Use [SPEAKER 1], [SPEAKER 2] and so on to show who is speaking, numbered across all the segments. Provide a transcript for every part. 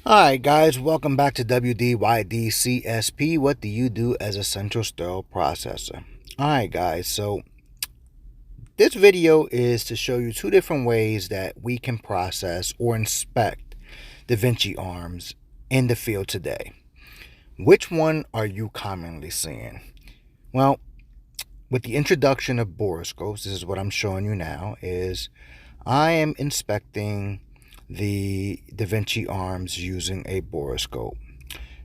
[SPEAKER 1] Alright guys, welcome back to W.D.Y.D CSP. What do you do as a central sterile processor? Alright guys, so this video is to show you two different ways that we can process or inspect DaVinci arms in the field today. Which one are you commonly seeing? Well, with the introduction of borescopes, this is what I'm showing you now, is I am inspecting the DaVinci arms using a borescope.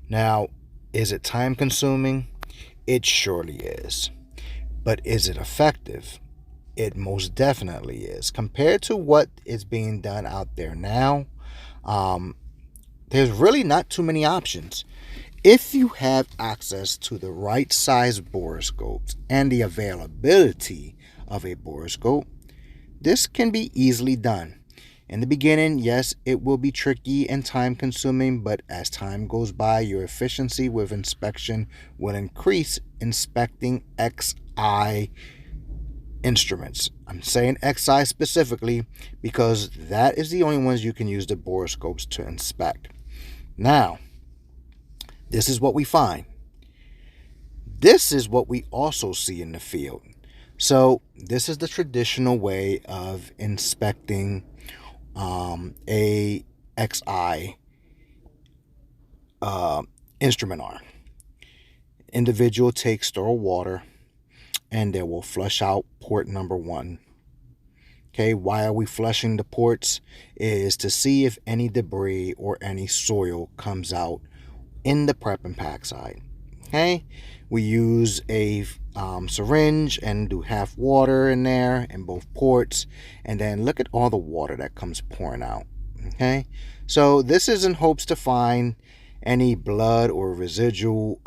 [SPEAKER 1] Now, is it time consuming? It surely is. But is it effective? It most definitely is. Compared to what is being done out there now, there's really not too many options. If you have access to the right size borescopes and the availability of a borescope, this can be easily done. In the beginning, yes, it will be tricky and time consuming, but as time goes by, your efficiency with inspection will increase inspecting XI instruments. I'm saying XI specifically because that is the only ones you can use the borescopes to inspect. Now, this is what we find. This is what we also see in the field. So this is the traditional way of inspecting a XI instrument arm. Individual takes sterile water and they will flush out port number 1. Okay, why are we flushing the ports? Is to see if any debris or any soil comes out in the prep and pack side. Okay, we use a syringe and do half water in there in both ports, and then look at all the water that comes pouring out. Okay, so this is in hopes to find any blood or residual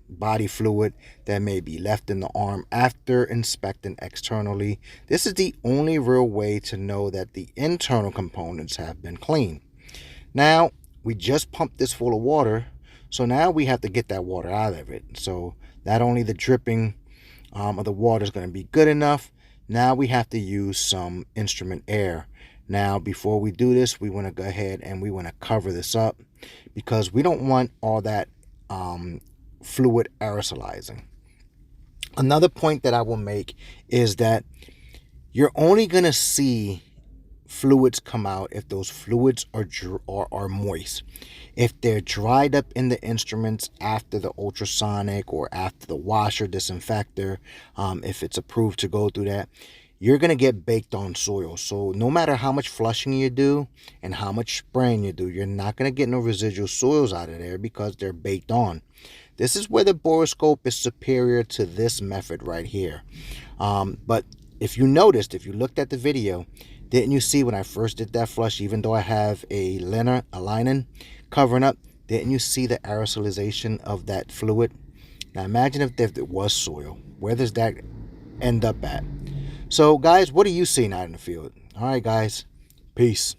[SPEAKER 1] body fluid that may be left in the arm after inspecting externally. This is the only real way to know that the internal components have been cleaned. Now, we just pumped this full of water, so now we have to get that water out of it. So not only the dripping of the water is going to be good enough, now we have to use some instrument air. Now, before we do this, we want to go ahead and we want to cover this up because we don't want all that fluid aerosolizing. Another point that I will make is that you're only going to see fluids come out if those fluids are moist. If they're dried up in the instruments after the ultrasonic or after the washer disinfector, if it's approved to go through that, you're going to get baked on soil. So no matter how much flushing you do and how much spraying you do, you're not going to get no residual soils out of there because they're baked on. This is where the borescope is superior to this method right here. But if you noticed, if you looked at the video, didn't you see when I first did that flush, even though I have a lining covering up, didn't you see the aerosolization of that fluid? Now imagine if there was soil. Where does that end up at? So guys, what are you seeing out in the field? All right, guys. Peace.